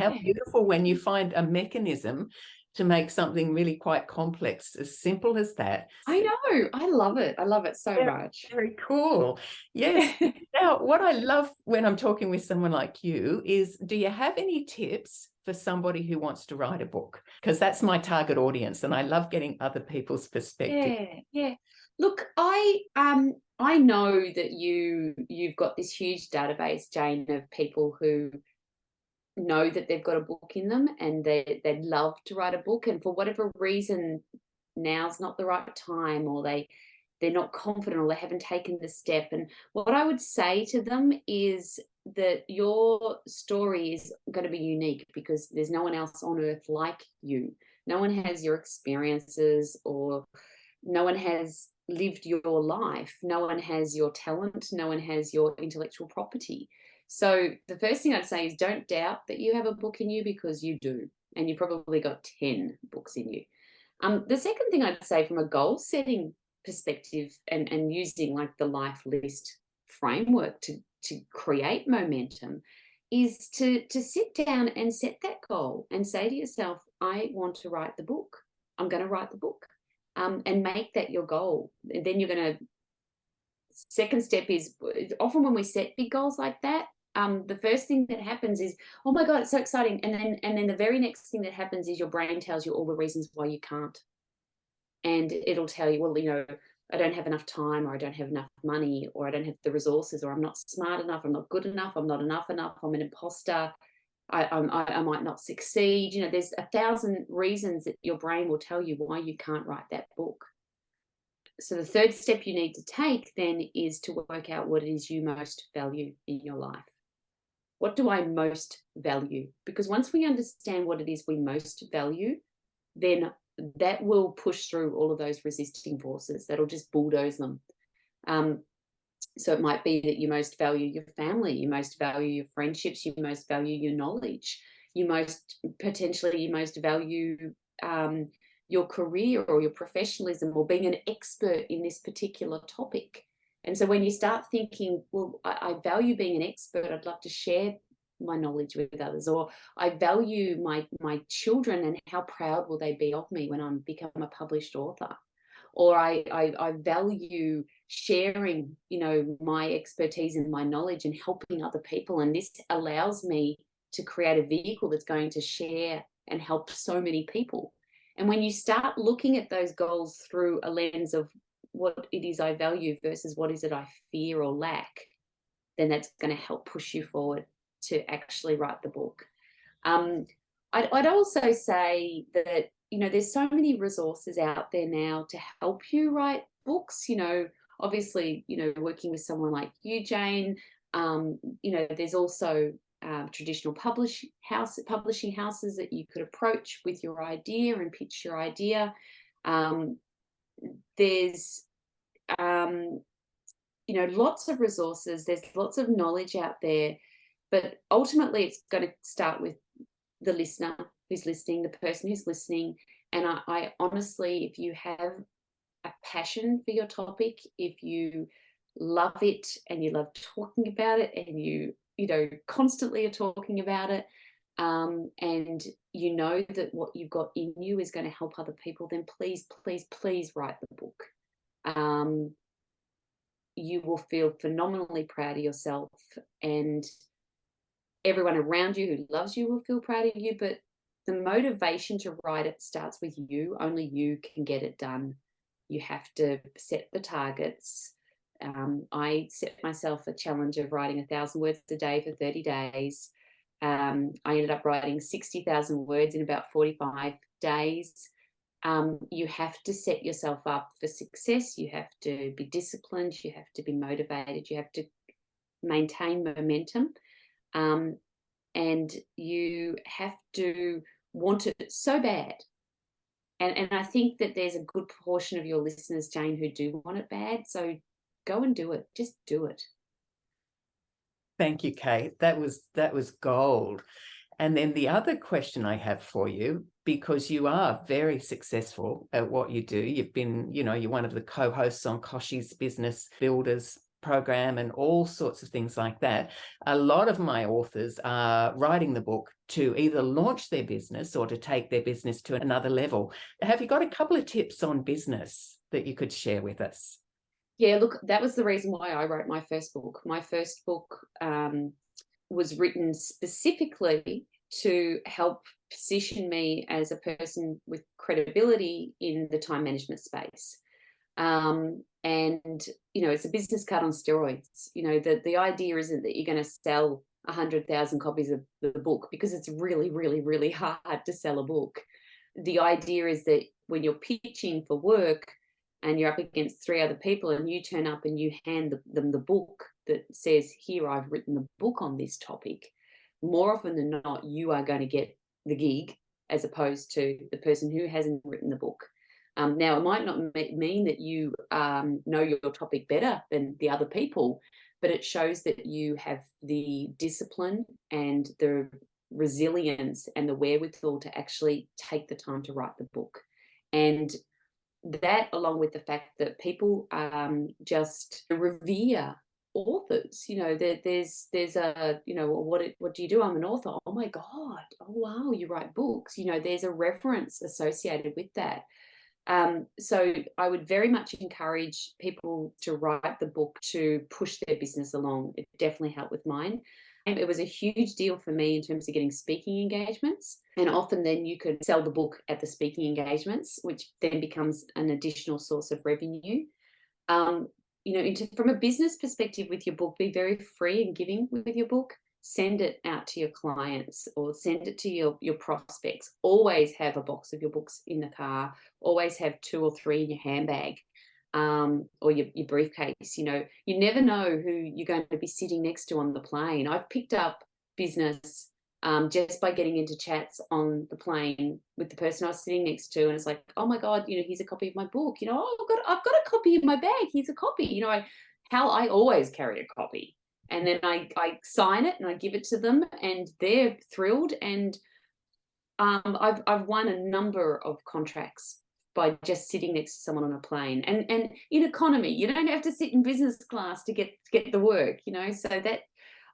How beautiful when you find a mechanism to make something really quite complex, as simple as that. I know. I love it. I love it so much. Very cool. Yes. Now, what I love when I'm talking with someone like you is, do you have any tips for somebody who wants to write a book? Because that's my target audience, and I love getting other people's perspective. Yeah. Look, I know that you've got this huge database, Jane, of people who know that they've got a book in them and they'd love to write a book, and for whatever reason now's not the right time, or they're not confident, or they haven't taken the step. And what I would say to them is that your story is going to be unique because there's no one else on earth like you. No one has your experiences, or no one has lived your life. No one has your talent. No one has your intellectual property. So the first thing I'd say is don't doubt that you have a book in you, because you do. And you probably got 10 books in you. The second thing I'd say from a goal setting perspective, and using like the life list framework to create momentum, is to sit down and set that goal and say to yourself, I want to write the book. I'm going to write the book. And make that your goal. And then you're going to, second step is, often when we set big goals like that, the first thing that happens is, oh my God, it's so exciting. And then the very next thing that happens is your brain tells you all the reasons why you can't. And it'll tell you, well, I don't have enough time, or I don't have enough money, or I don't have the resources, or I'm not smart enough, I'm not good enough, I'm not enough, I'm an imposter, I might not succeed. There's 1,000 reasons that your brain will tell you why you can't write that book. So the third step you need to take then is to work out what it is you most value in your life. What do I most value? Because once we understand what it is we most value, then that will push through all of those resisting forces. That'll just bulldoze them. So it might be that you most value your family, you most value your friendships, you most value your knowledge, you most value your career or your professionalism, or being an expert in this particular topic. And so when you start thinking, well, I value being an expert, I'd love to share my knowledge with others, or I value my children and how proud will they be of me when I become a published author, or I value sharing, my expertise and my knowledge and helping other people. And this allows me to create a vehicle that's going to share and help so many people. And when you start looking at those goals through a lens of what it is I value versus what is it I fear or lack, then that's going to help push you forward to actually write the book. I'd also say that, there's so many resources out there now to help you write books. Obviously, working with someone like you, Jane, there's also traditional publishing houses that you could approach with your idea and pitch your idea. There's lots of resources. There's lots of knowledge out there, but ultimately it's going to start with the listener who's listening, the person who's listening. And I honestly, if you have a passion for your topic, if you love it and you love talking about it, and you constantly are talking about it, and that what you've got in you is going to help other people, then please, please, please write the book. You will feel phenomenally proud of yourself, and everyone around you who loves you will feel proud of you. But the motivation to write it starts with you. Only you can get it done. You have to set the targets. I set myself a challenge of writing 1,000 words a day for 30 days. I ended up writing 60,000 words in about 45 days. You have to set yourself up for success. You have to be disciplined. You have to be motivated. You have to maintain momentum. And you have to want it so bad. And I think that there's a good portion of your listeners, Jane, who do want it bad. So go and do it. Just do it. Thank you, Kate. That was gold. And then the other question I have for you, because you are very successful at what you do. You've been, you're one of the co-hosts on Koshi's Business Builders program and all sorts of things like that. A lot of my authors are writing the book to either launch their business or to take their business to another level. Have you got a couple of tips on business that you could share with us? Yeah, look, that was the reason why I wrote my first book. My first book was written specifically to help position me as a person with credibility in the time management space. And, you know, it's a business card on steroids. You know, the idea isn't that you're going to sell 100,000 copies of the book, because it's really, really, really hard to sell a book. The idea is that when you're pitching for work and you're up against 3 other people and you turn up and you hand them the book that says, here, I've written the book on this topic, more often than not, you are going to get the gig as opposed to the person who hasn't written the book. Now, it might not mean that you know your topic better than the other people, but it shows that you have the discipline and the resilience and the wherewithal to actually take the time to write the book. And that, along with the fact that people just revere authors, you know, there's a, you know, what do you do? I'm an author. Oh my God. Oh wow, you write books. You know, there's a reverence associated with that. So I would very much encourage people to write the book to push their business along. It definitely helped with mine. And it was a huge deal for me in terms of getting speaking engagements. And often then you could sell the book at the speaking engagements, which then becomes an additional source of revenue. You know, from a business perspective with your book, be very free and giving with your book. Send it out to your clients or send it to your prospects. Always have a box of your books in the car. Always have 2 or 3 in your handbag or your briefcase. You know, you never know who you're going to be sitting next to on the plane. I've picked up business just by getting into chats on the plane with the person I was sitting next to, and it's like, oh my God, you know, here's a copy of my book. You know, oh, I've got a copy in my bag. Here's a copy. You know, I always carry a copy. And then I sign it and I give it to them, and they're thrilled. And I've won a number of contracts by just sitting next to someone on a plane. And in economy, you don't have to sit in business class to get the work, you know. So that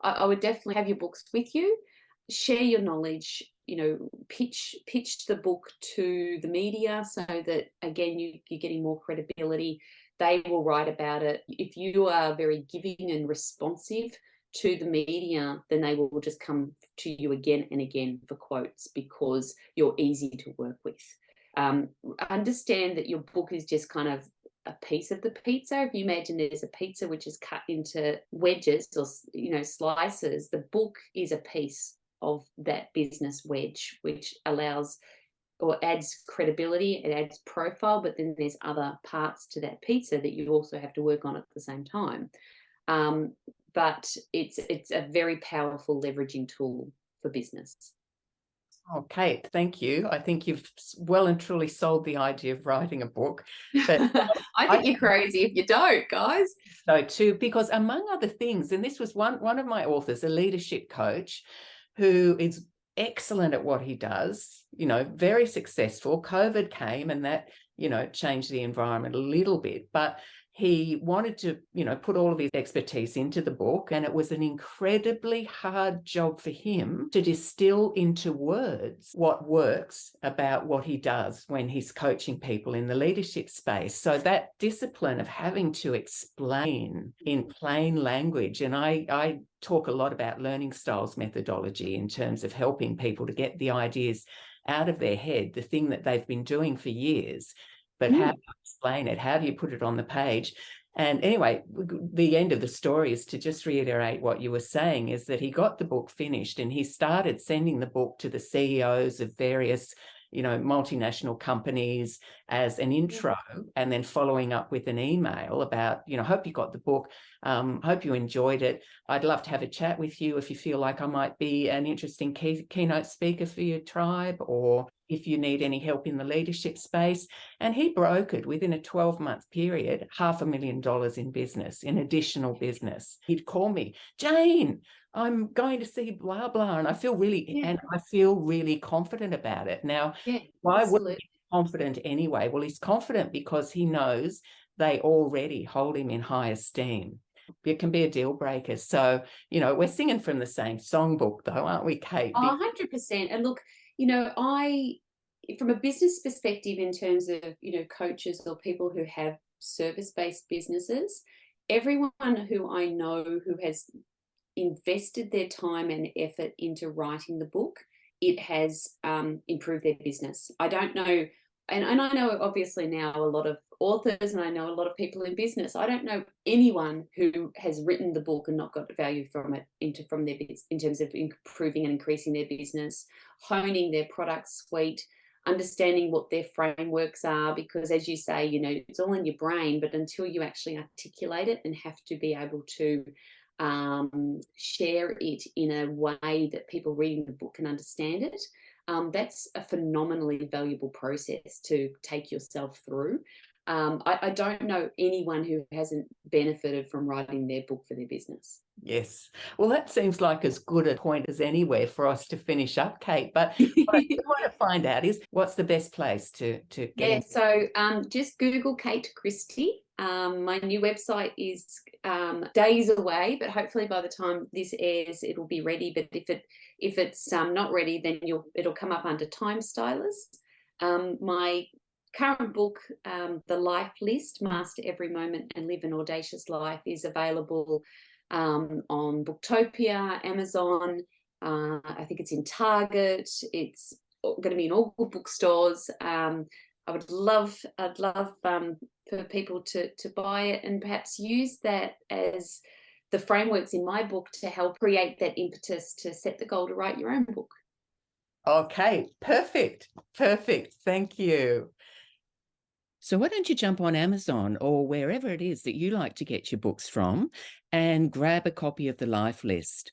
I would definitely have your books with you, share your knowledge, you know, pitch the book to the media so that, again, you're getting more credibility. They will write about it. If you are very giving and responsive to the media, then they will just come to you again and again for quotes because you're easy to work with. Understand that your book is just kind of a piece of the pizza. If you imagine there's a pizza which is cut into wedges or, you know, slices, the book is a piece of that business wedge, which allows or adds credibility, it adds profile, but then there's other parts to that pizza that you also have to work on at the same time. But it's a very powerful leveraging tool for business. Oh, Kate, thank you. I think you've well and truly sold the idea of writing a book. But I think you're crazy if you don't, guys. So too, because among other things, and this was one of my authors, a leadership coach who is excellent at what he does, you know, very successful. COVID came and that, you know, changed the environment a little bit, but he wanted to, you know, put all of his expertise into the book, and it was an incredibly hard job for him to distill into words what works about what he does when he's coaching people in the leadership space. So that discipline of having to explain in plain language, and I talk a lot about learning styles methodology in terms of helping people to get the ideas out of their head, the thing that they've been doing for years. But how do you explain it? How do you put it on the page? And anyway, the end of the story is to just reiterate what you were saying, is that he got the book finished and he started sending the book to the CEOs of various, you know, multinational companies as an intro, and then following up with an email about, you know, hope you got the book, hope you enjoyed it. I'd love to have a chat with you if you feel like I might be an interesting keynote speaker for your tribe, or if you need any help in the leadership space. And he brokered within a 12-month period $500,000 in business, in additional business. He'd call me, Jane, I'm going to see blah, blah. And I feel really confident about it. Now, why wouldn't he be confident anyway? Well, he's confident because he knows they already hold him in high esteem. it can be a deal breaker. So, we're singing from the same songbook though, aren't we, Kate? Oh, 100%. And look, from a business perspective, in terms of, coaches or people who have service-based businesses, everyone who I know who has invested their time and effort into writing the book, it has improved their business. I don't know, and I know obviously now a lot of authors, and I know a lot of people in business. I don't know anyone who has written the book and not got value from it from their business, in terms of improving and increasing their business, honing their product suite, understanding what their frameworks are, because as you say, it's all in your brain, but until you actually articulate it and have to be able to share it in a way that people reading the book can understand it, that's a phenomenally valuable process to take yourself through. I don't know anyone who hasn't benefited from writing their book for their business. Yes. Well, that seems like as good a point as anywhere for us to finish up, Kate. But what I do want to find out is, what's the best place to get in? So just Google Kate Christie. My new website is days away, but hopefully by the time this airs, it'll be ready. But if it's not ready, then it'll come up under Time Stylist. My current book, The Life List: Master Every Moment and Live an Audacious Life, is available on Booktopia, Amazon. I think it's in Target. It's going to be in all good bookstores. I'd love for people to buy it and perhaps use that as the frameworks in my book to help create that impetus to set the goal to write your own book. Okay, perfect. Thank you. So why don't you jump on Amazon or wherever it is that you like to get your books from and grab a copy of The Life List.